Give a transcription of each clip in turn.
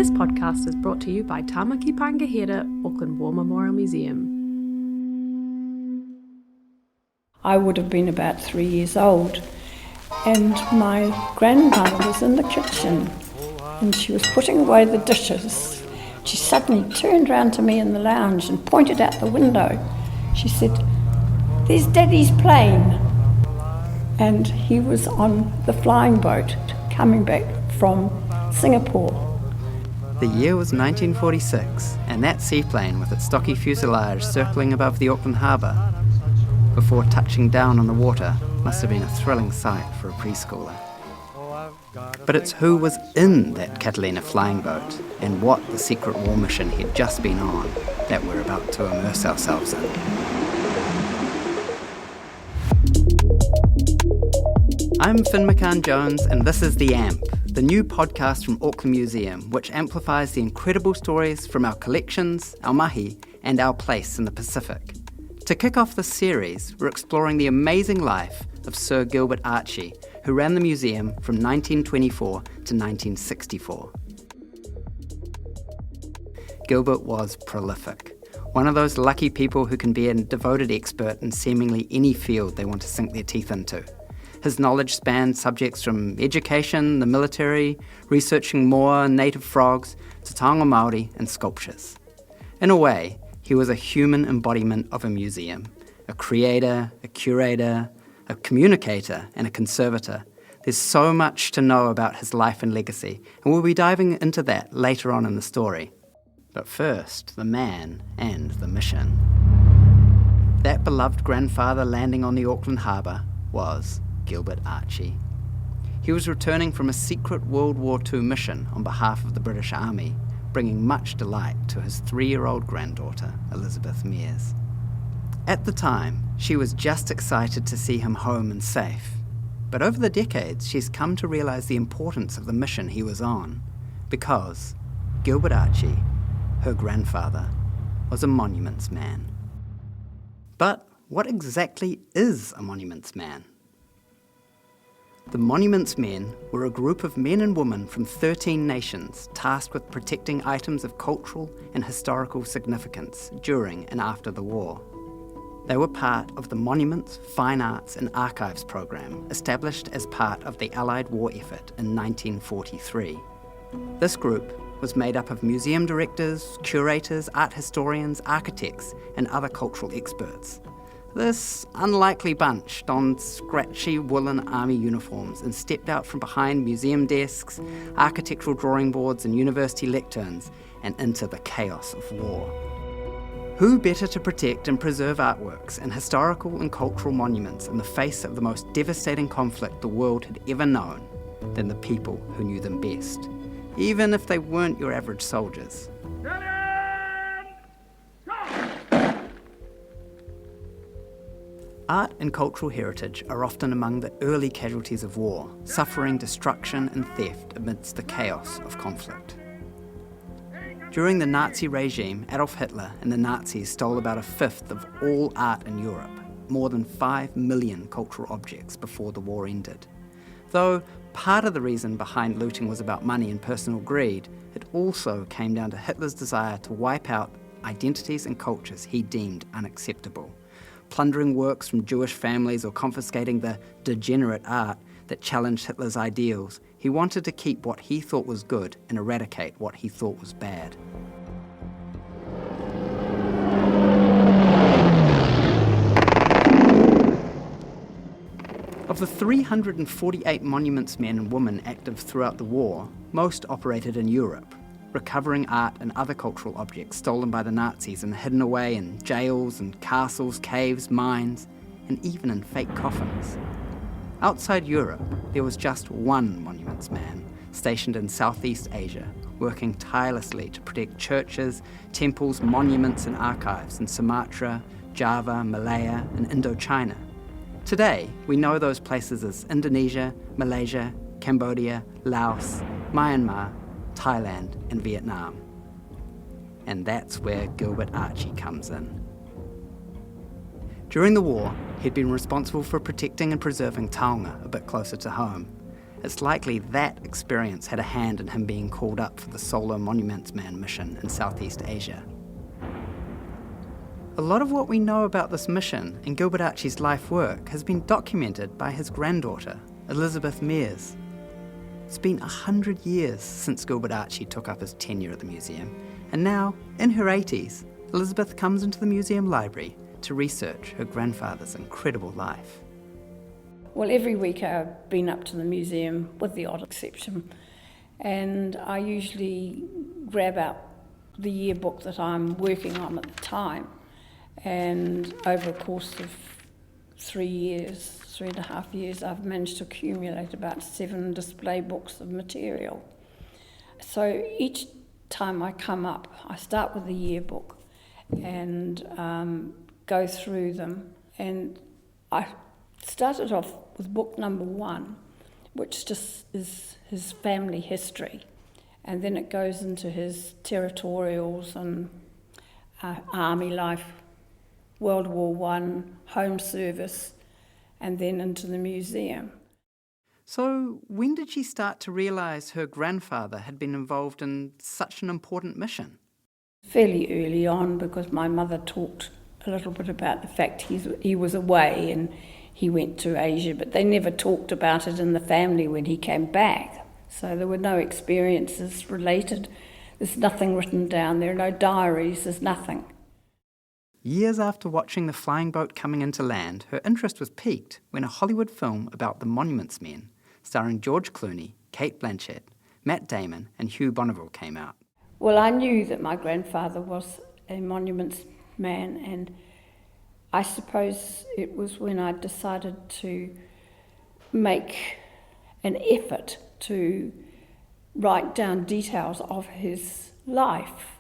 This podcast is brought to you by Tāmaki Paenga Hira, Auckland War Memorial Museum. I would have been about 3 years old, and my grandmother was in the kitchen and she was putting away the dishes. She suddenly turned round to me in the lounge and pointed out the window. She said, "There's Daddy's plane." And he was on the flying boat coming back from Singapore. The year was 1946, and that seaplane with its stocky fuselage circling above the Auckland harbour before touching down on the water must have been a thrilling sight for a preschooler. But it's who was in that Catalina flying boat and what the secret war mission he'd just been on that we're about to immerse ourselves in. I'm Finn McCann-Jones, and this is The AMP, the new podcast from Auckland Museum, which amplifies the incredible stories from our collections, our mahi, and our place in the Pacific. To kick off this series, we're exploring the amazing life of Sir Gilbert Archey, who ran the museum from 1924 to 1964. Gilbert was prolific, one of those lucky people who can be a devoted expert in seemingly any field they want to sink their teeth into. His knowledge spanned subjects from education, the military, researching more and native frogs, to taonga Māori and sculptures. In a way, he was a human embodiment of a museum, a creator, a curator, a communicator, and a conservator. There's so much to know about his life and legacy, and we'll be diving into that later on in the story. But first, the man and the mission. That beloved grandfather landing on the Auckland harbour was Gilbert Archey. He was returning from a secret World War II mission on behalf of the British Army, bringing much delight to his 3-year-old granddaughter, Elizabeth Mears. At the time, she was just excited to see him home and safe. But over the decades, she's come to realise the importance of the mission he was on, because Gilbert Archey, her grandfather, was a monuments man. But what exactly is a monuments man? The Monuments Men were a group of men and women from 13 nations tasked with protecting items of cultural and historical significance during and after the war. They were part of the Monuments, Fine Arts and Archives program established as part of the Allied war effort in 1943. This group was made up of museum directors, curators, art historians, architects and other cultural experts. This unlikely bunch donned scratchy woolen army uniforms and stepped out from behind museum desks, architectural drawing boards and university lecterns and into the chaos of war. Who better to protect and preserve artworks and historical and cultural monuments in the face of the most devastating conflict the world had ever known than the people who knew them best, even if they weren't your average soldiers? Art and cultural heritage are often among the early casualties of war, suffering destruction and theft amidst the chaos of conflict. During the Nazi regime, Adolf Hitler and the Nazis stole about a fifth of all art in Europe, more than 5 million cultural objects before the war ended. Though part of the reason behind looting was about money and personal greed, it also came down to Hitler's desire to wipe out identities and cultures he deemed unacceptable. Plundering works from Jewish families or confiscating the degenerate art that challenged Hitler's ideals, he wanted to keep what he thought was good and eradicate what he thought was bad. Of the 348 monuments men and women active throughout the war, most operated in Europe, recovering art and other cultural objects stolen by the Nazis and hidden away in jails and castles, caves, mines, and even in fake coffins. Outside Europe, there was just one monuments man stationed in Southeast Asia, working tirelessly to protect churches, temples, monuments and archives in Sumatra, Java, Malaya and Indochina. Today, we know those places as Indonesia, Malaysia, Cambodia, Laos, Myanmar, Thailand and Vietnam. And that's where Gilbert Archey comes in. During the war, he'd been responsible for protecting and preserving taonga a bit closer to home. It's likely that experience had a hand in him being called up for the solo Monuments Man mission in Southeast Asia. A lot of what we know about this mission and Gilbert Archey's life work has been documented by his granddaughter, Elizabeth Mears. It's been 100 years since Gilbert Archey took up his tenure at the museum, and now, in her 80s, Elizabeth comes into the museum library to research her grandfather's incredible life. Well, every week I've been up to the museum, with the odd exception, and I usually grab out the yearbook that I'm working on at the time. And over a course of 3.5 years, I've managed to accumulate about 7 display books of material. So each time I come up, I start with the yearbook and go through them. And I started off with book number 1, which just is his family history. And then it goes into his territorials and army life, World War I, home service, and then into the museum. So when did she start to realise her grandfather had been involved in such an important mission? Fairly early on, because my mother talked a little bit about the fact he was away and he went to Asia, but they never talked about it in the family when he came back. So there were no experiences related. There's nothing written down, there are no diaries, there's nothing. Years after watching the flying boat coming into land, her interest was piqued when a Hollywood film about the Monuments Men, starring George Clooney, Cate Blanchett, Matt Damon and Hugh Bonneville came out. Well, I knew that my grandfather was a monuments man, and I suppose it was when I decided to make an effort to write down details of his life.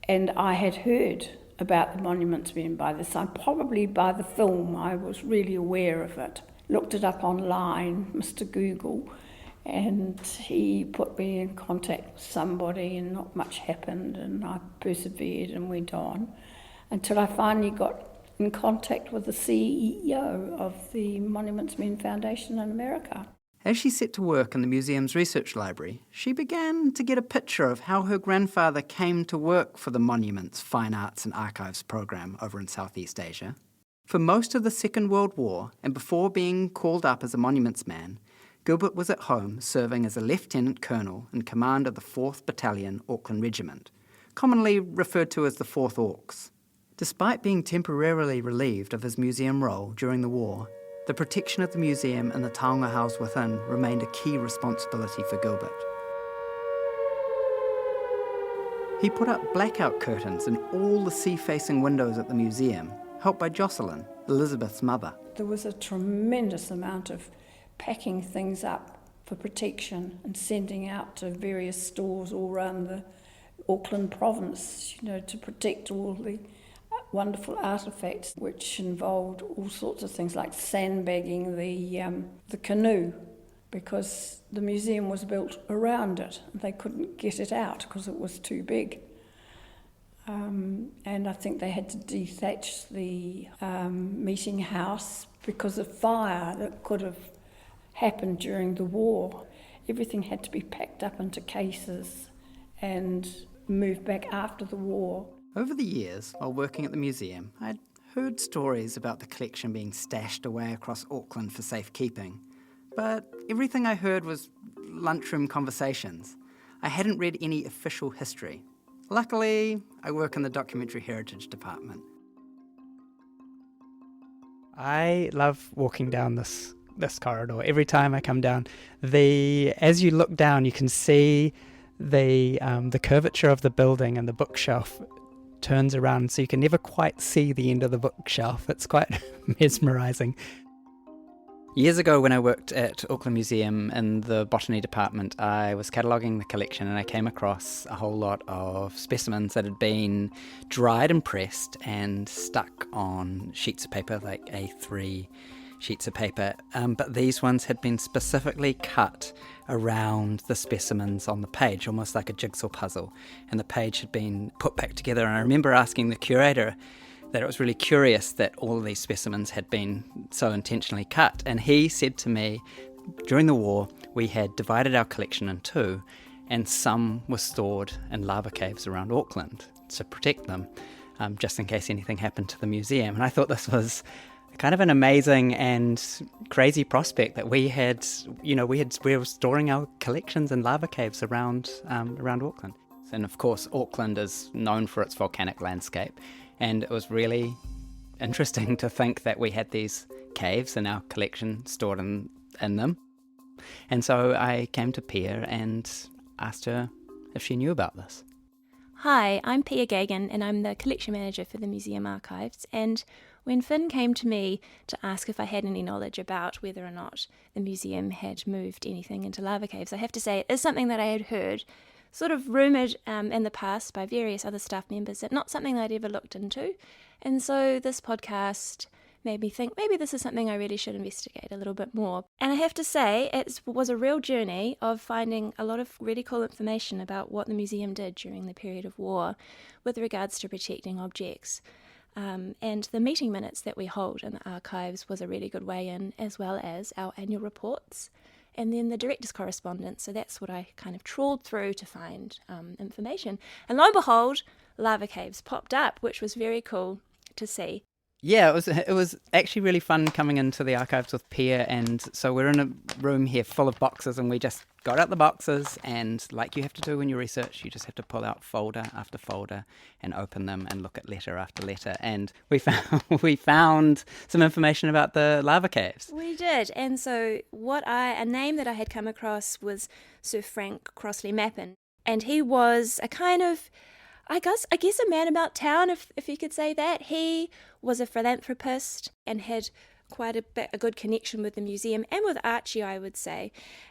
And I had heard about the Monuments Men by this time, probably by the film. I was really aware of it. Looked it up online, Mr. Google, and he put me in contact with somebody, and not much happened, and I persevered and went on until I finally got in contact with the CEO of the Monuments Men Foundation in America. As she set to work in the museum's research library, she began to get a picture of how her grandfather came to work for the Monuments, Fine Arts and Archives program over in Southeast Asia. For most of the Second World War, and before being called up as a monuments man, Gilbert was at home serving as a lieutenant colonel in command of the 4th Battalion Auckland Regiment, commonly referred to as the 4th Orcs. Despite being temporarily relieved of his museum role during the war, the protection of the museum and the taonga housed within remained a key responsibility for Gilbert. He put up blackout curtains in all the sea-facing windows at the museum, helped by Jocelyn, Elizabeth's mother. There was a tremendous amount of packing things up for protection and sending out to various stores all around the Auckland province, to protect all the wonderful artefacts, which involved all sorts of things like sandbagging the canoe, because the museum was built around it. They couldn't get it out because it was too big. And I think they had to dethatch the meeting house because of fire that could have happened during the war. Everything had to be packed up into cases and moved back after the war. Over the years, while working at the museum, I'd heard stories about the collection being stashed away across Auckland for safekeeping, but everything I heard was lunchroom conversations. I hadn't read any official history. Luckily, I work in the documentary heritage department. I love walking down this corridor. Every time I come down, as you look down, you can see the curvature of the building, and the bookshelf turns around, so you can never quite see the end of the bookshelf. It's quite mesmerising. Years ago, when I worked at Auckland Museum in the botany department, I was cataloguing the collection, and I came across a whole lot of specimens that had been dried and pressed and stuck on sheets of paper, like A3 sheets of paper, but these ones had been specifically cut around the specimens on the page, almost like a jigsaw puzzle, and the page had been put back together. And I remember asking the curator that it was really curious that all of these specimens had been so intentionally cut, and he said to me, during the war, we had divided our collection in two, and some were stored in lava caves around Auckland to protect them, just in case anything happened to the museum. And I thought this was kind of an amazing and crazy prospect that we were storing our collections in lava caves around Auckland. And of course, Auckland is known for its volcanic landscape, and it was really interesting to think that we had these caves in our collection stored in them. And so I came to Pia and asked her if she knew about this. Hi, I'm Pia Gagan and I'm the collection manager for the museum archives, and when Finn came to me to ask if I had any knowledge about whether or not the museum had moved anything into lava caves, I have to say it is something that I had heard, sort of rumoured in the past by various other staff members, but not something I'd ever looked into. And so this podcast made me think maybe this is something I really should investigate a little bit more. And I have to say, it was a real journey of finding a lot of really cool information about what the museum did during the period of war with regards to protecting objects. And the meeting minutes that we hold in the archives was a really good way in, as well as our annual reports and then the director's correspondence. So that's what I kind of trawled through to find information. And lo and behold, lava caves popped up, which was very cool to see. Yeah, it was actually really fun coming into the archives with Pia, and so we're in a room here full of boxes, and we just got out the boxes, and like you have to do when you research, you just have to pull out folder after folder and open them and look at letter after letter, and we found some information about the lava caves. We did, and so a name that I had come across was Sir Frank Crossley Mappin, and he was a kind of, I guess a man about town, if you could say that. He was a philanthropist and had quite a good connection with the museum and with Archie, I would say,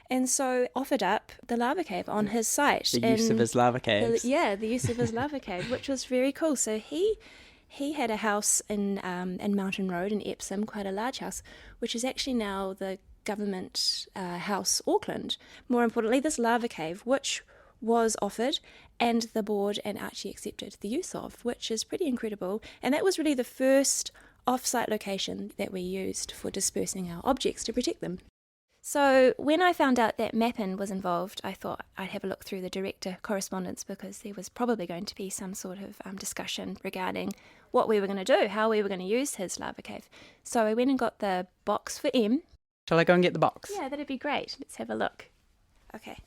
and so offered up the lava cave on his site. The use of his lava caves. The use of his lava cave, which was very cool. So he had a house in Mountain Road in Epsom, quite a large house, which is actually now the government house Auckland. More importantly, this lava cave, which was offered, and the board and Archie accepted the use of, which is pretty incredible. And that was really the first off-site location that we used for dispersing our objects to protect them. So when I found out that Mappin was involved, I thought I'd have a look through the director correspondence, because there was probably going to be some sort of discussion regarding what we were going to do, how we were going to use his lava cave. So I went and got the box for M. Shall I go and get the box? Yeah, that'd be great. Let's have a look. Okay.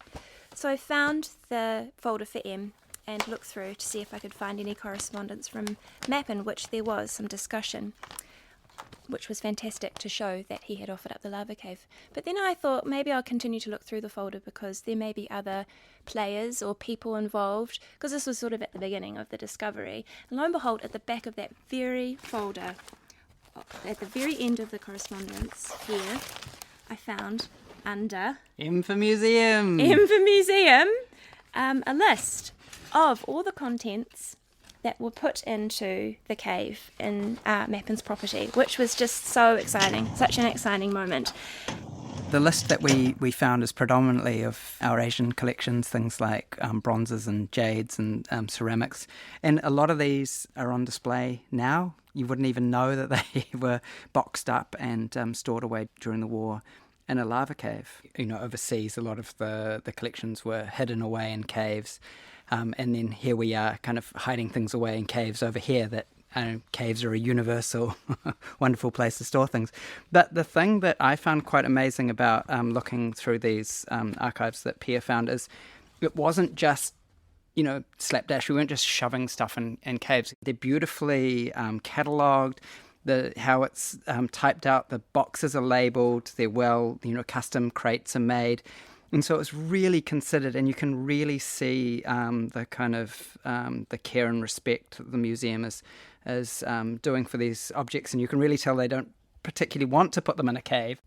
So I found the folder for M and looked through to see if I could find any correspondence from Mappin, which there was some discussion, which was fantastic to show that he had offered up the lava cave. But then I thought maybe I'll continue to look through the folder, because there may be other players or people involved, because this was sort of at the beginning of the discovery. And lo and behold, at the back of that very folder, at the very end of the correspondence here, I found under M for Museum, a list of all the contents that were put into the cave in Mappin's property, which was just so exciting, such an exciting moment. The list that we found is predominantly of our Asian collections, things like bronzes and jades and ceramics, and a lot of these are on display now. You wouldn't even know that they were boxed up and stored away during the war in a lava cave. Overseas, a lot of the collections were hidden away in caves, and then here we are kind of hiding things away in caves over here. That caves are a universal, wonderful place to store things. But the thing that I found quite amazing about looking through these archives that Pia found is it wasn't just slapdash. We weren't just shoving stuff in caves. They're beautifully catalogued. How it's typed out, the boxes are labelled, they're custom crates are made. And so it's really considered, and you can really see the kind of the care and respect that the museum is doing for these objects, and you can really tell they don't particularly want to put them in a cave.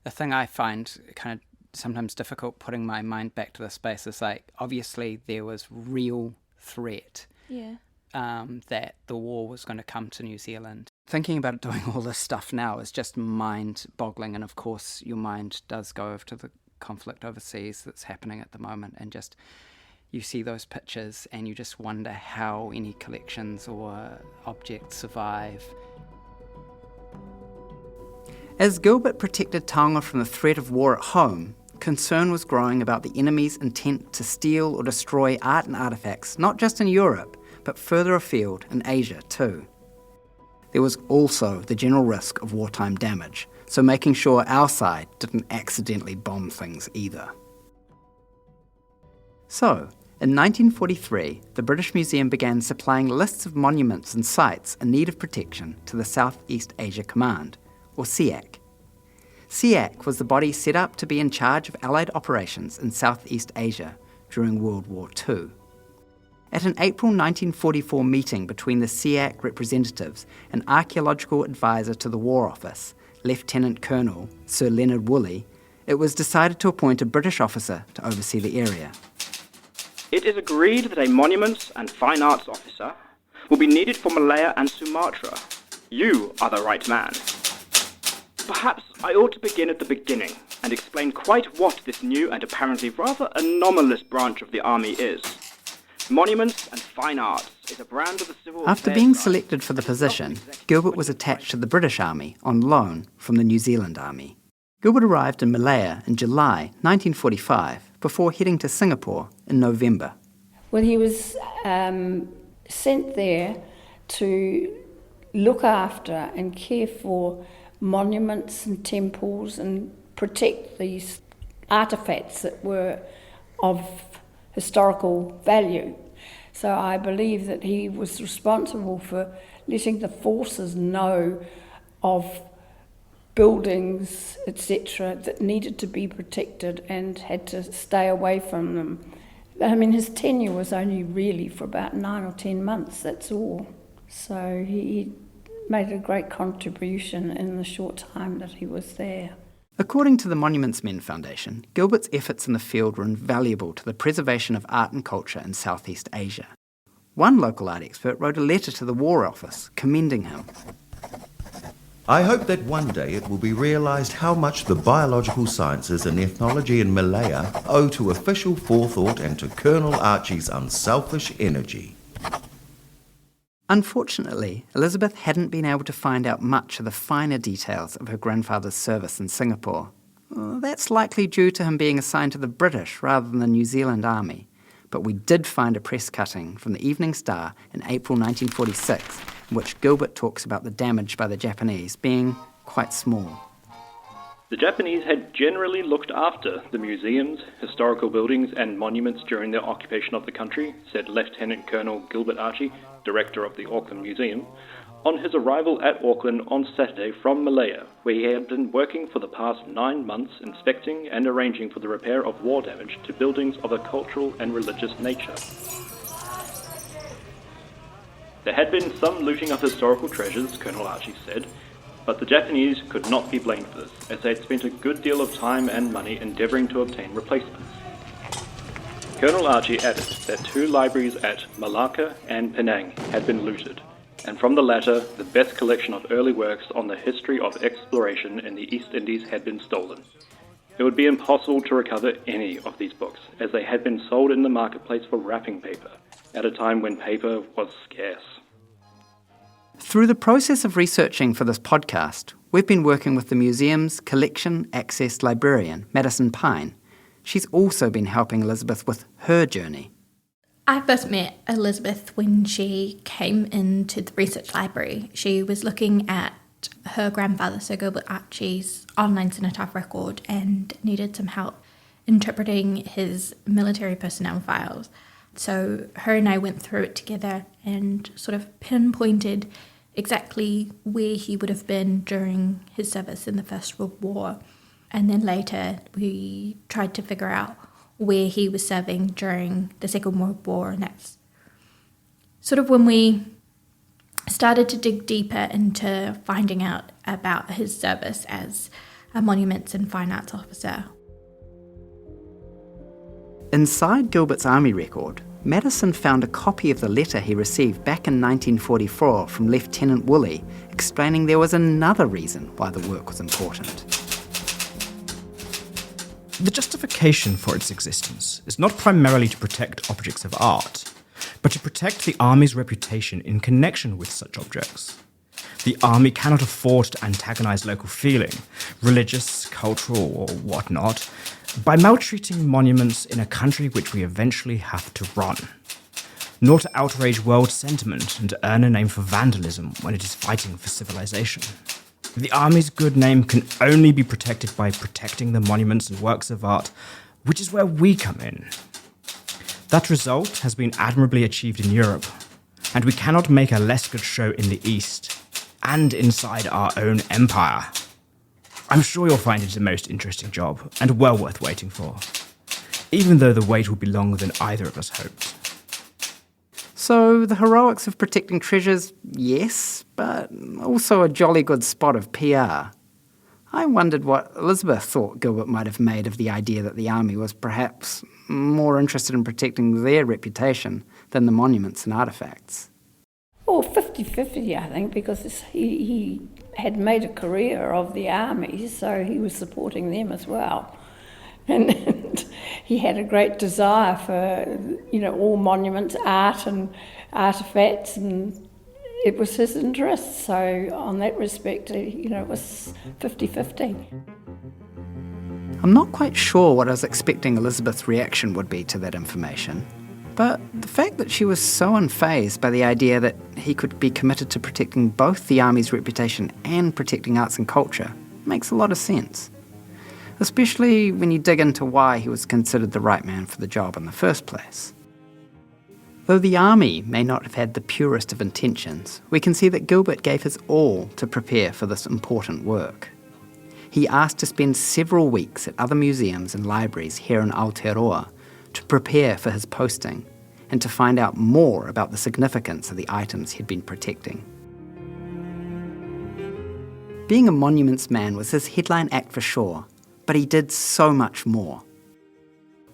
The thing I find kind of sometimes difficult putting my mind back to the space is obviously there was real threat. Yeah. That the war was going to come to New Zealand. Thinking about doing all this stuff now is just mind-boggling, and of course your mind does go over to the conflict overseas that's happening at the moment, and just you see those pictures and you just wonder how any collections or objects survive. As Gilbert protected Taonga from the threat of war at home, concern was growing about the enemy's intent to steal or destroy art and artefacts, not just in Europe, but further afield in Asia too. There was also the general risk of wartime damage, so making sure our side didn't accidentally bomb things either. So, in 1943, the British Museum began supplying lists of monuments and sites in need of protection to the Southeast Asia Command, or SEAC. SEAC was the body set up to be in charge of Allied operations in Southeast Asia during World War II. At an April 1944 meeting between the SEAC representatives and archaeological advisor to the War Office, Lieutenant Colonel Sir Leonard Woolley, it was decided to appoint a British officer to oversee the area. It is agreed that a Monuments and Fine Arts officer will be needed for Malaya and Sumatra. You are the right man. Perhaps I ought to begin at the beginning and explain quite what this new and apparently rather anomalous branch of the army is. Monuments and Fine Arts is a brand of the civil After affairs being side. selected for the position, Gilbert was attached to the British Army on loan from the New Zealand Army. Gilbert arrived in Malaya in July 1945 before heading to Singapore in November. Well, he was sent there to look after and care for monuments and temples and protect these artefacts that were of historical value. So I believe that he was responsible for letting the forces know of buildings, etc., that needed to be protected and had to stay away from them. I mean, his tenure was only really for about 9 or 10 months, that's all. So he made a great contribution in the short time that he was there. According to the Monuments Men Foundation, Gilbert's efforts in the field were invaluable to the preservation of art and culture in Southeast Asia. One local art expert wrote a letter to the War Office commending him. I hope that one day it will be realised how much the biological sciences and ethnology in Malaya owe to official forethought and to Colonel Archey's unselfish energy. Unfortunately, Elizabeth hadn't been able to find out much of the finer details of her grandfather's service in Singapore. That's likely due to him being assigned to the British rather than the New Zealand Army. But we did find a press cutting from the Evening Star in April 1946, in which Gilbert talks about the damage by the Japanese being quite small. The Japanese had generally looked after the museums, historical buildings and monuments during their occupation of the country, said Lieutenant Colonel Gilbert Archey, director of the Auckland Museum, on his arrival at Auckland on Saturday from Malaya, where he had been working for the past 9 months inspecting and arranging for the repair of war damage to buildings of a cultural and religious nature. There had been some looting of historical treasures, Colonel Archey said, but the Japanese could not be blamed for this, as they had spent a good deal of time and money endeavouring to obtain replacements. Colonel Archey added that 2 libraries at Malacca and Penang had been looted, and from the latter, the best collection of early works on the history of exploration in the East Indies had been stolen. It would be impossible to recover any of these books, as they had been sold in the marketplace for wrapping paper, at a time when paper was scarce. Through the process of researching for this podcast, we've been working with the museum's collection access librarian, Madison Pine. She's also been helping Elizabeth with her journey. I first met Elizabeth when she came into the research library. She was looking at her grandfather, Sir Gilbert Archey's online cenotaph record and needed some help interpreting his military personnel files. So her and I went through it together and sort of pinpointed exactly where he would have been during his service in the First World War. And then later we tried to figure out where he was serving during the Second World War, and that's sort of when we started to dig deeper into finding out about his service as a Monuments and Fine Arts officer. Inside Gilbert's army record, Madison found a copy of the letter he received back in 1944 from Lieutenant Woolley, explaining there was another reason why the work was important. The justification for its existence is not primarily to protect objects of art, but to protect the army's reputation in connection with such objects. The army cannot afford to antagonise local feeling, religious, cultural or whatnot, by maltreating monuments in a country which we eventually have to run, nor to outrage world sentiment and to earn a name for vandalism when it is fighting for civilization. The army's good name can only be protected by protecting the monuments and works of art, which is where we come in. That result has been admirably achieved in Europe, and we cannot make a less good show in the East, and inside our own empire. I'm sure you'll find it a most interesting job, and well worth waiting for, even though the wait will be longer than either of us hoped. So, the heroics of protecting treasures, yes, but also a jolly good spot of PR. I wondered what Elizabeth thought Gilbert might have made of the idea that the army was perhaps more interested in protecting their reputation than the monuments and artefacts. Oh, 50-50, I think, because he had made a career of the army, so he was supporting them as well. And he had a great desire for, all monuments, art and artefacts, and it was his interest. So on that respect, it was 50-50. I'm not quite sure what I was expecting Elizabeth's reaction would be to that information, but the fact that she was so unfazed by the idea that he could be committed to protecting both the army's reputation and protecting arts and culture makes a lot of sense. Especially when you dig into why he was considered the right man for the job in the first place. Though the army may not have had the purest of intentions, we can see that Gilbert gave his all to prepare for this important work. He asked to spend several weeks at other museums and libraries here in Aotearoa to prepare for his posting and to find out more about the significance of the items he'd been protecting. Being a monuments man was his headline act for sure, but he did so much more.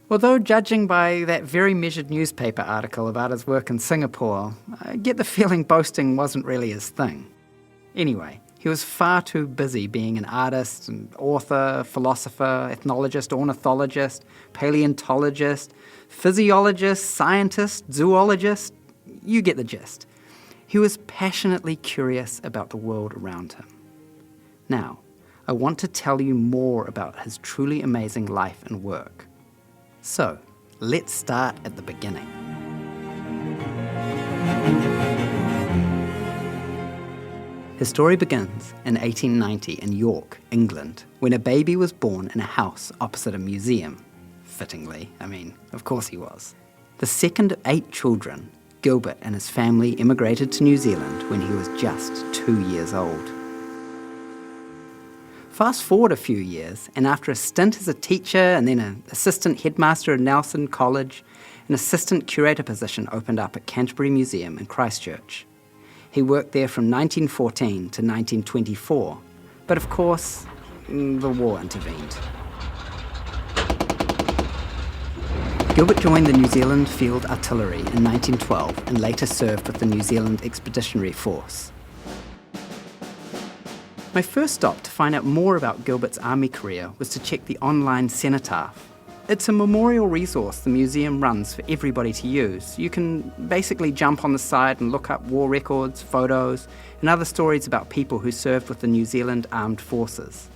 Although judging by that very measured newspaper article about his work in Singapore, I get the feeling boasting wasn't really his thing. Anyway, he was far too busy being an artist, an author, philosopher, ethnologist, ornithologist, paleontologist, physiologist, scientist, zoologist. You get the gist. He was passionately curious about the world around him. Now, I want to tell you more about his truly amazing life and work. So, let's start at the beginning. His story begins in 1890 in York, England, when a baby was born in a house opposite a museum. Fittingly, of course he was. The second of 8 children, Gilbert and his family immigrated to New Zealand when he was just 2 years old. Fast forward a few years, and after a stint as a teacher and then an assistant headmaster at Nelson College, an assistant curator position opened up at Canterbury Museum in Christchurch. He worked there from 1914 to 1924, but of course, the war intervened. Gilbert joined the New Zealand Field Artillery in 1912 and later served with the New Zealand Expeditionary Force. My first stop to find out more about Gilbert's army career was to check the online cenotaph. It's a memorial resource the museum runs for everybody to use. You can basically jump on the site and look up war records, photos, and other stories about people who served with the New Zealand Armed Forces.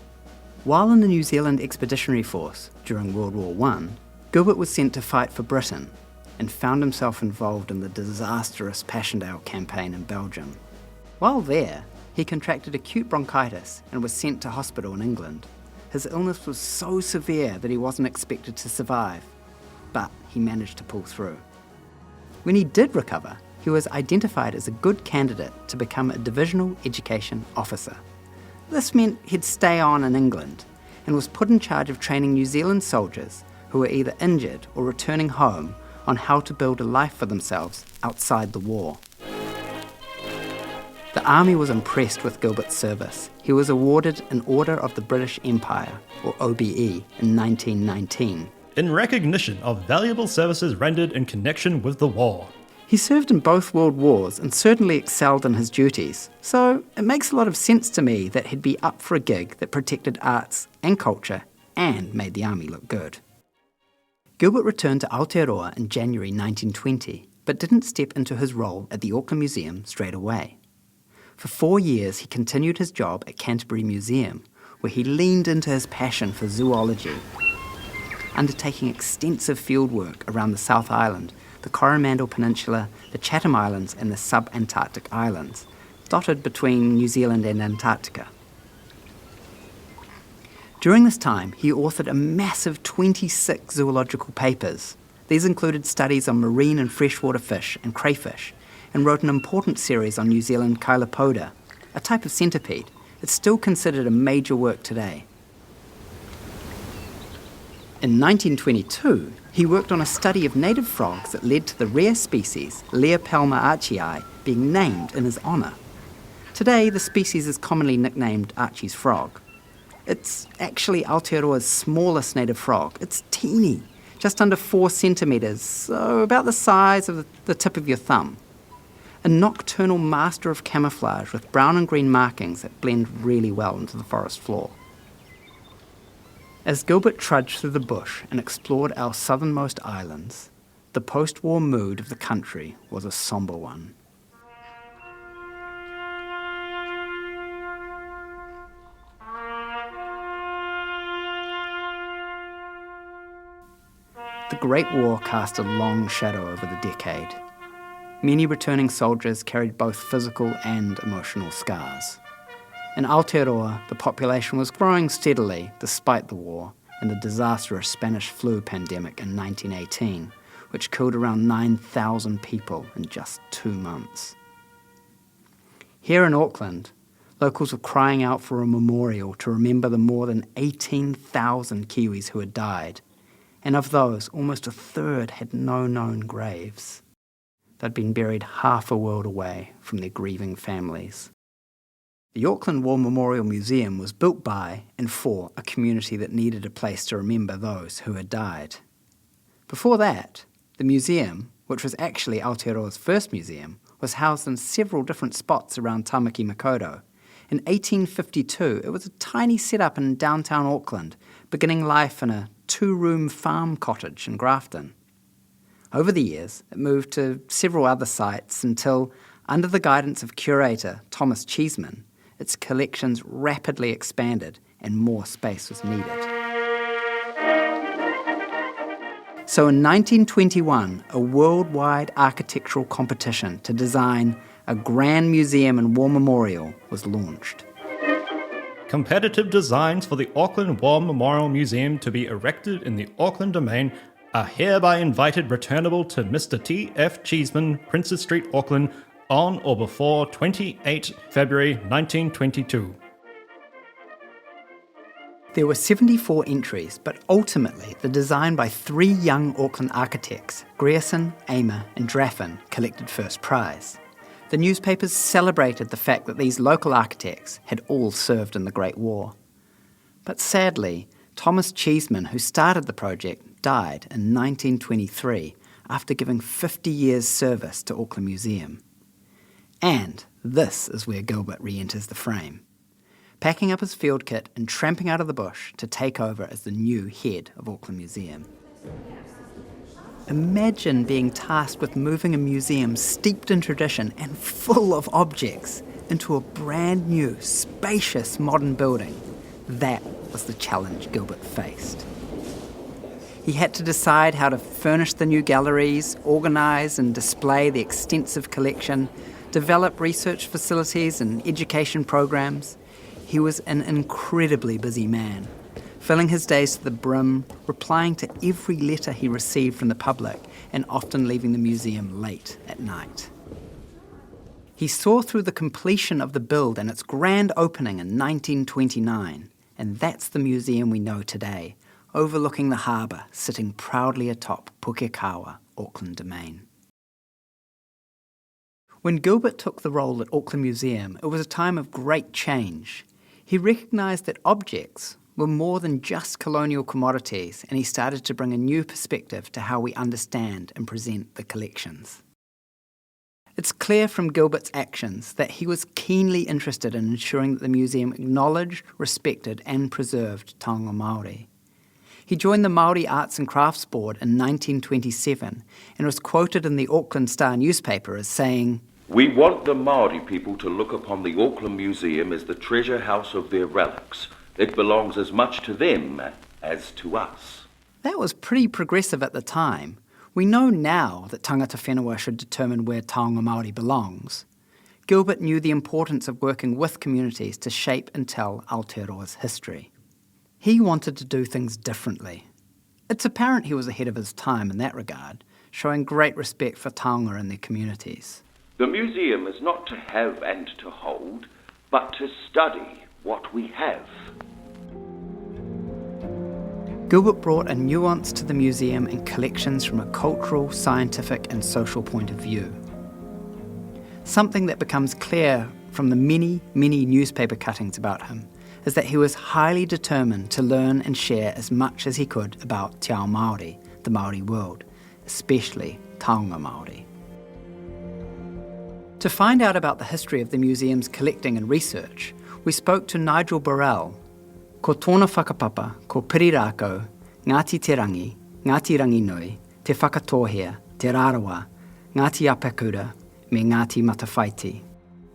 While in the New Zealand Expeditionary Force during World War I, Gilbert was sent to fight for Britain and found himself involved in the disastrous Passchendaele campaign in Belgium. While there, he contracted acute bronchitis and was sent to hospital in England. His illness was so severe that he wasn't expected to survive, but he managed to pull through. When he did recover, he was identified as a good candidate to become a divisional education officer. This meant he'd stay on in England and was put in charge of training New Zealand soldiers who were either injured or returning home on how to build a life for themselves outside the war. The army was impressed with Gilbert's service. He was awarded an Order of the British Empire, or OBE, in 1919. In recognition of valuable services rendered in connection with the war. He served in both world wars and certainly excelled in his duties, so it makes a lot of sense to me that he'd be up for a gig that protected arts and culture and made the army look good. Gilbert returned to Aotearoa in January 1920, but didn't step into his role at the Auckland Museum straight away. For 4 years, he continued his job at Canterbury Museum, where he leaned into his passion for zoology. undertaking extensive fieldwork around the South Island, the Coromandel Peninsula, the Chatham Islands and the sub-Antarctic islands, dotted between New Zealand and Antarctica. During this time, he authored a massive 26 zoological papers. These included studies on marine and freshwater fish and crayfish, and wrote an important series on New Zealand Kailopoda, a type of centipede. It's still considered a major work today. In 1922, he worked on a study of native frogs that led to the rare species Leopelma archei being named in his honour. Today, the species is commonly nicknamed Archey's frog. It's actually Aotearoa's smallest native frog. It's teeny, just under 4 centimetres, so about the size of the tip of your thumb. A nocturnal master of camouflage with brown and green markings that blend really well into the forest floor. As Gilbert trudged through the bush and explored our southernmost islands, the post-war mood of the country was a sombre one. The Great War cast a long shadow over the decade. Many returning soldiers carried both physical and emotional scars. In Aotearoa, the population was growing steadily despite the war and the disastrous Spanish flu pandemic in 1918, which killed around 9,000 people in just 2 months. Here in Auckland, locals were crying out for a memorial to remember the more than 18,000 Kiwis who had died, and of those, almost a third had no known graves. They'd been buried half a world away from their grieving families. The Auckland War Memorial Museum was built by and for a community that needed a place to remember those who had died. Before that, the museum, which was actually Aotearoa's first museum, was housed in several different spots around Tāmaki Makaurau. In 1852, it was a tiny setup in downtown Auckland, beginning life in a 2-room farm cottage in Grafton. Over the years, it moved to several other sites until, under the guidance of curator Thomas Cheeseman, its collections rapidly expanded and more space was needed. So in 1921, a worldwide architectural competition to design a grand museum and war memorial was launched. Competitive designs for the Auckland War Memorial Museum to be erected in the Auckland Domain are hereby invited returnable to Mr. T.F. Cheeseman, Princes Street, Auckland, on or before 28 February 1922. There were 74 entries, but ultimately the design by 3 young Auckland architects, Grierson, Amer and Draffin, collected first prize. The newspapers celebrated the fact that these local architects had all served in the Great War. But sadly, Thomas Cheeseman, who started the project, died in 1923 after giving 50 years' service to Auckland Museum. And this is where Gilbert re-enters the frame, packing up his field kit and tramping out of the bush to take over as the new head of Auckland Museum. Imagine being tasked with moving a museum steeped in tradition and full of objects into a brand new, spacious modern building. That was the challenge Gilbert faced. He had to decide how to furnish the new galleries, organise and display the extensive collection, develop research facilities and education programs. He was an incredibly busy man, filling his days to the brim, replying to every letter he received from the public, and often leaving the museum late at night. He saw through the completion of the build and its grand opening in 1929, and that's the museum we know today, overlooking the harbour, sitting proudly atop Pukekawa, Auckland Domain. When Gilbert took the role at Auckland Museum, it was a time of great change. He recognised that objects were more than just colonial commodities, and he started to bring a new perspective to how we understand and present the collections. It's clear from Gilbert's actions that he was keenly interested in ensuring that the museum acknowledged, respected and preserved taonga Māori. He joined the Māori Arts and Crafts Board in 1927 and was quoted in the Auckland Star newspaper as saying, "We want the Māori people to look upon the Auckland Museum as the treasure house of their relics. It belongs as much to them as to us." That was pretty progressive at the time. We know now that tangata whenua should determine where taonga Māori belongs. Gilbert knew the importance of working with communities to shape and tell Aotearoa's history. He wanted to do things differently. It's apparent he was ahead of his time in that regard, showing great respect for taonga and their communities. The museum is not to have and to hold, but to study what we have. Gilbert brought a nuance to the museum and collections from a cultural, scientific and social point of view. Something that becomes clear from the many newspaper cuttings about him is that he was highly determined to learn and share as much as he could about Te Ao Māori, the Māori world, especially taonga Māori. To find out about the history of the museum's collecting and research, we spoke to Nigel Burrell. Ko tōna whakapapa, ko piri rākau, Ngāti Te Rangi, Ngāti Ranginui, Te Whakatōhea, Te Rārawa, Ngāti Apakura, me Ngāti Matawhaiti.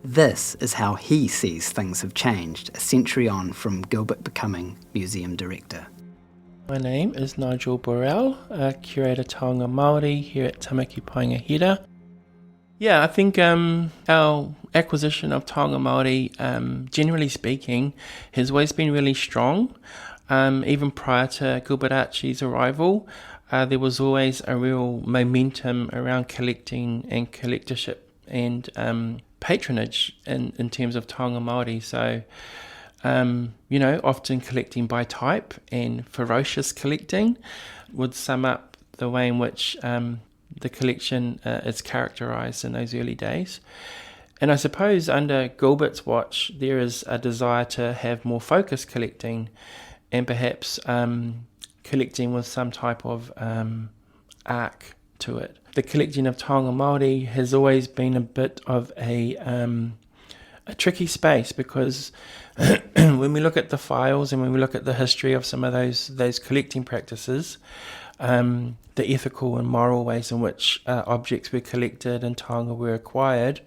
This is how he sees things have changed a century on from Gilbert becoming museum director. My name is Nigel Burrell, Curator Taonga Māori here at Tāmaki Paenga Hira. Yeah, I think our acquisition of Taonga Māori, generally speaking, has always been really strong. Even prior to Gilbert Archey's arrival, there was always a real momentum around collecting and collectorship and patronage in terms of Taonga Māori. So, often collecting by type and ferocious collecting would sum up the way in which the collection is characterised in those early days. And I suppose under Gilbert's watch, there is a desire to have more focused collecting and perhaps collecting with some type of arc to it. The collecting of Taonga Māori has always been a bit of a tricky space because when we look at the files and when we look at the history of some of those collecting practices, the ethical and moral ways in which objects were collected and taonga were acquired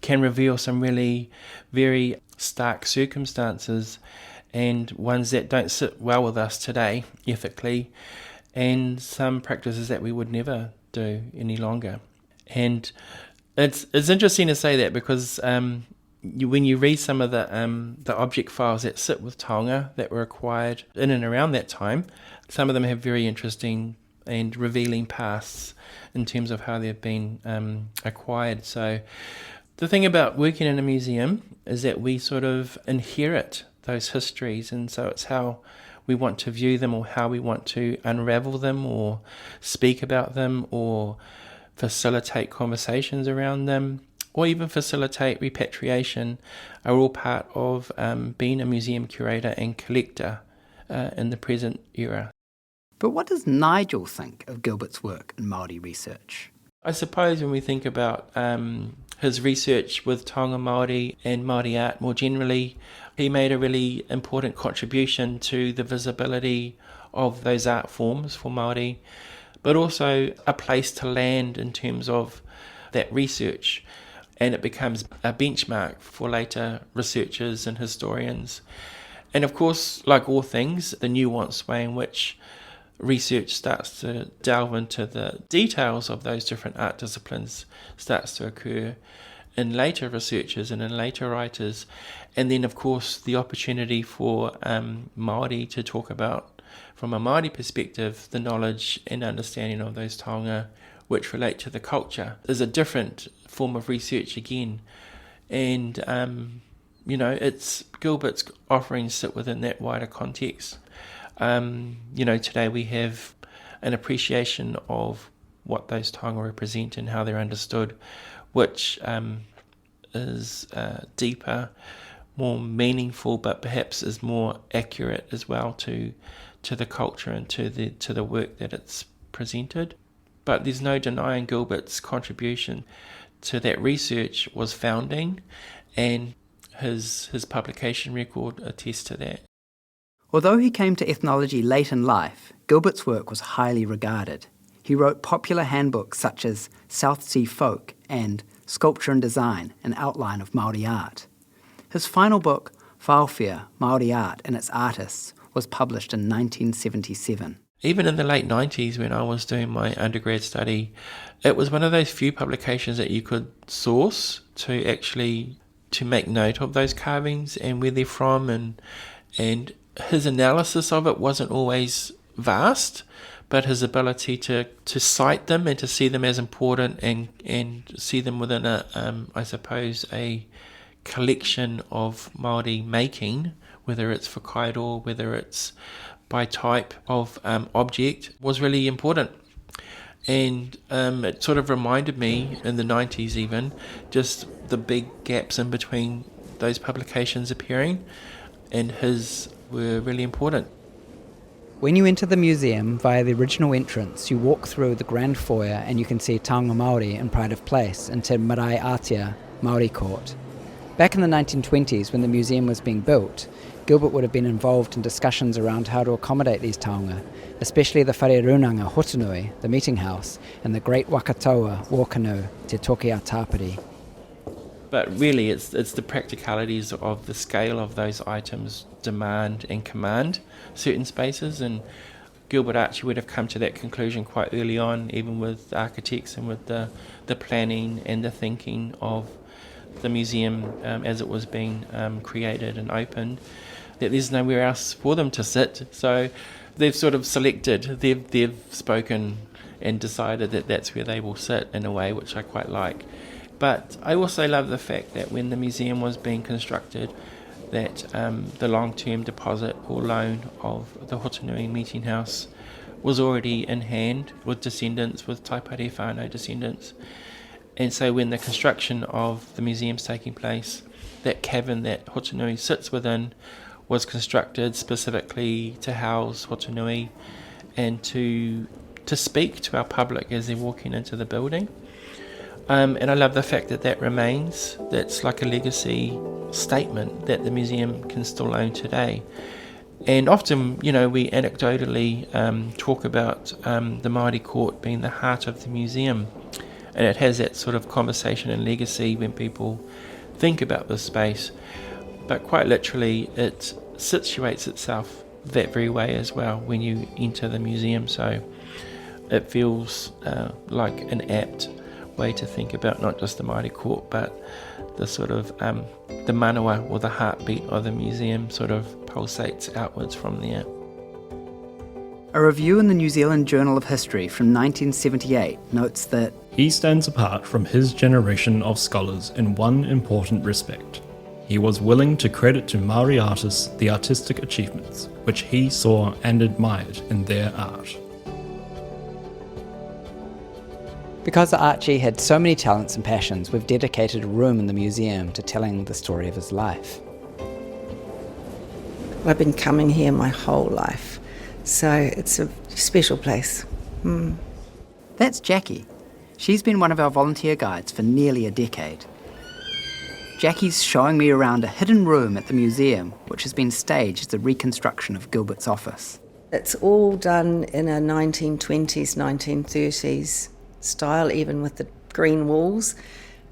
can reveal some really very stark circumstances and ones that don't sit well with us today ethically, and some practices that we would never do any longer. And it's interesting to say that because when you read some of the object files that sit with taonga that were acquired in and around that time, some of them have very interesting and revealing pasts in terms of how they've been acquired. So the thing about working in a museum is that we sort of inherit those histories, and so it's how we want to view them or how we want to unravel them or speak about them or facilitate conversations around them or even facilitate repatriation are all part of being a museum curator and collector in the present era. But what does Nigel think of Gilbert's work in Māori research? I suppose when we think about his research with taonga Māori and Māori art more generally, he made a really important contribution to the visibility of those art forms for Māori, but also a place to land in terms of that research. And it becomes a benchmark for later researchers and historians. And of course, like all things, the nuanced way in which research starts to delve into the details of those different art disciplines starts to occur in later researchers and in later writers. And then, of course, the opportunity for Māori to talk about, from a Māori perspective, the knowledge and understanding of those taonga which relate to the culture is a different form of research again. And, it's Gilbert's offerings sit within that wider context. Today we have an appreciation of what those taonga represent and how they're understood, which is deeper, more meaningful, but perhaps is more accurate as well to the culture and to the work that it's presented. But there's no denying Gilbert's contribution to that research was founding, and his publication record attests to that. Although he came to ethnology late in life, Gilbert's work was highly regarded. He wrote popular handbooks such as South Sea Folk and Sculpture and Design, an outline of Māori art. His final book, Whaowhia, Māori Art and its Artists, was published in 1977. even in the late 90s when I was doing my undergrad study, it was one of those few publications that you could source to make note of those carvings and where they're from, and his analysis of it wasn't always vast, but his ability to cite them and to see them as important and see them within a collection of Māori making, whether it's for kaido, whether it's by type of object, was really important. And it sort of reminded me in the 90s even, just the big gaps in between those publications appearing, and his were really important. When you enter the museum via the original entrance, you walk through the grand foyer and you can see Taonga Māori in pride of place into Marae Atia, Māori Court. Back in the 1920s, when the museum was being built, Gilbert would have been involved in discussions around how to accommodate these taonga, especially the Wharerunanga Hotonui, the meeting house, and the Great Wakatoa Wokanu, Te Toki a Tāpiri. But really, it's the practicalities of the scale of those items demand and command certain spaces, and Gilbert Archey would have come to that conclusion quite early on, even with architects and with the planning and the thinking of the museum as it was being created and opened, that there's nowhere else for them to sit. So they've sort of selected, they've spoken and decided that that's where they will sit in a way which I quite like. But I also love the fact that when the museum was being constructed, that the long-term deposit or loan of the Hotonui meeting house was already in hand with descendants, with Taipare whānau descendants. And so when the construction of the museum's taking place, that cavern that Hotonui sits within was constructed specifically to house Hotonui and to speak to our public as they're walking into the building. And I love the fact that that remains. That's like a legacy statement that the museum can still own today. And often, we anecdotally talk about the Māori court being the heart of the museum. And it has that sort of conversation and legacy when people think about this space. But quite literally, it situates itself that very way as well when you enter the museum. So it feels like an apt way to think about not just the Māori court, but the sort of the manawa, or the heartbeat of the museum, sort of pulsates outwards from there. A review in the New Zealand Journal of History from 1978 notes that he stands apart from his generation of scholars in one important respect. He was willing to credit to Māori artists the artistic achievements which he saw and admired in their art. because Archey had so many talents and passions, we've dedicated a room in the museum to telling the story of his life. I've been coming here my whole life, so it's a special place. That's Jackie. She's been one of our volunteer guides for nearly a decade. Jackie's showing me around a hidden room at the museum, which has been staged as a reconstruction of Gilbert's office. It's all done in a 1920s, 1930s style, even with the green walls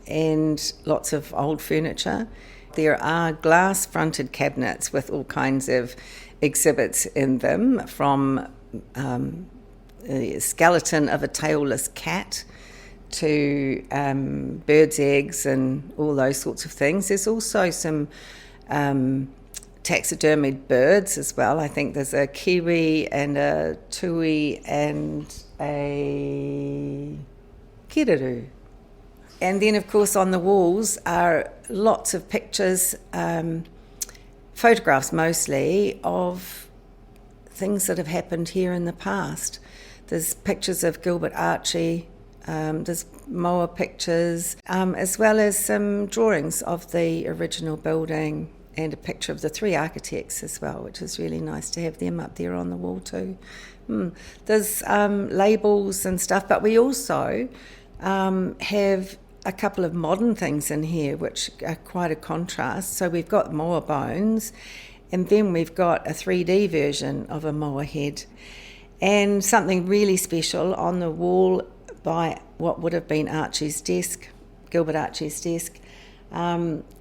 and lots of old furniture. There are glass-fronted cabinets with all kinds of exhibits in them, from the skeleton of a tailless cat to birds' eggs and all those sorts of things. There's also some taxidermied birds as well. I think there's a kiwi and a tui and a kiraru. And then, of course, on the walls are lots of pictures, photographs mostly, of things that have happened here in the past. There's pictures of Gilbert Archey, there's moa pictures, as well as some drawings of the original building and a picture of the three architects as well, which is really nice to have them up there on the wall too. There's labels and stuff, but we also have a couple of modern things in here which are quite a contrast. So we've got moa bones, and then we've got a 3D version of a moa head. And something really special on the wall by what would have been Archey's desk, Gilbert Archey's desk,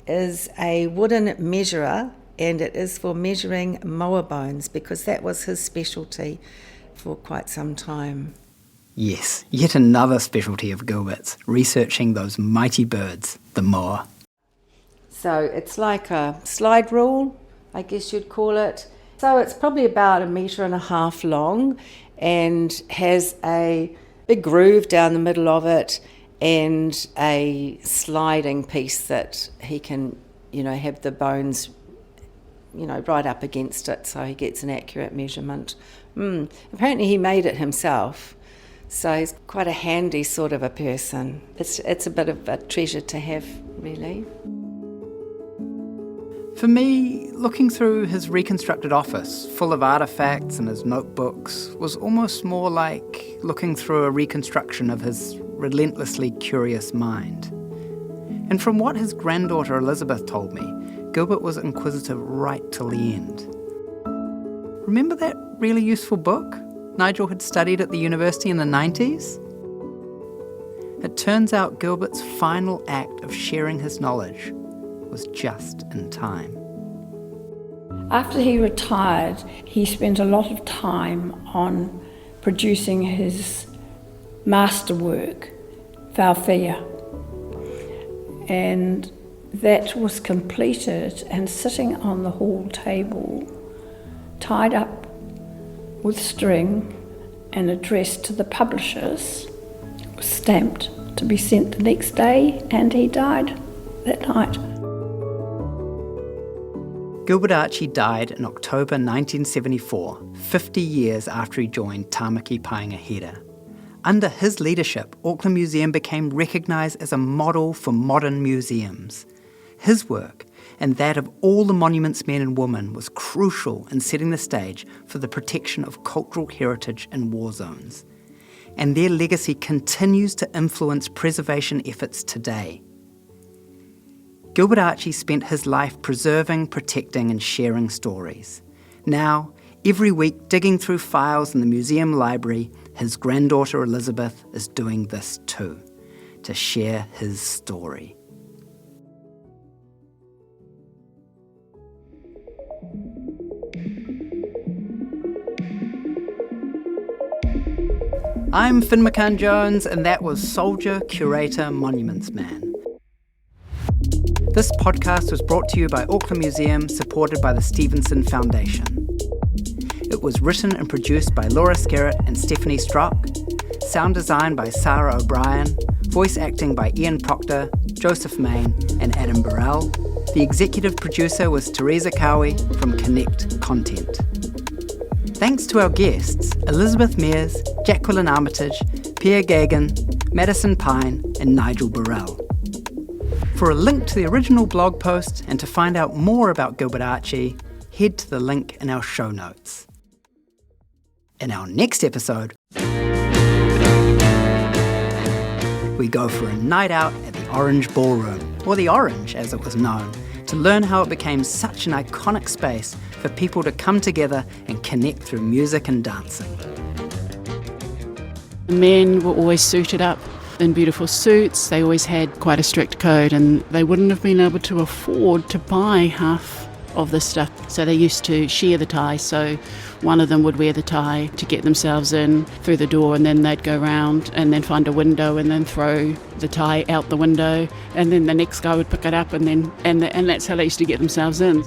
is a wooden measurer, and it is for measuring moa bones because that was his specialty for quite some time. Yes, yet another specialty of Gilbert's, researching those mighty birds, the moa. So it's like a slide rule, I guess you'd call it. So it's probably about 1.5 meters long and has a big groove down the middle of it and a sliding piece that he can, have the bones, right up against it so he gets an accurate measurement. Apparently he made it himself. So he's quite a handy sort of a person. It's a bit of a treasure to have, really. For me, looking through his reconstructed office, full of artefacts and his notebooks, was almost more like looking through a reconstruction of his relentlessly curious mind. And from what his granddaughter Elizabeth told me, Gilbert was inquisitive right till the end. Remember that really useful book Nigel had studied at the university in the 90s? It turns out Gilbert's final act of sharing his knowledge was just in time. After he retired, he spent a lot of time on producing his masterwork, Whawhia. And that was completed and sitting on the hall table, tied up with string and addressed to the publishers, was stamped to be sent the next day, and he died that night. Gilbert Archey died in October 1974, 50 years after he joined Tāmaki Paenga Hira. Under his leadership, Auckland Museum became recognised as a model for modern museums. His work, and that of all the monuments men and women, was crucial in setting the stage for the protection of cultural heritage in war zones. And their legacy continues to influence preservation efforts today. Gilbert Archey spent his life preserving, protecting and sharing stories. Now, every week digging through files in the museum library, his granddaughter Elizabeth is doing this too, to share his story. I'm Finn McCann-Jones, and that was Soldier, Curator, Monuments Man. This podcast was brought to you by Auckland Museum, supported by the Stevenson Foundation. It was written and produced by Laura Skerritt and Stephanie Strock, sound design by Sarah O'Brien, voice acting by Ian Proctor, Joseph Main and Adam Burrell. The executive producer was Teresa Cowie from Connect Content. Thanks to our guests, Elizabeth Mears, Jacqueline Armitage, Pierre Gagan, Madison Pine and Nigel Burrell. For a link to the original blog post and to find out more about Gilbert Archey, head to the link in our show notes. In our next episode, we go for a night out at the Orange Ballroom, or the Orange as it was known, to learn how it became such an iconic space for people to come together and connect through music and dancing. The men were always suited up in beautiful suits. They always had quite a strict code, and they wouldn't have been able to afford to buy half of this stuff. So they used to share the tie, so one of them would wear the tie to get themselves in through the door, and then they'd go round and then find a window and then throw the tie out the window, and then the next guy would pick it up, and that's how they used to get themselves in.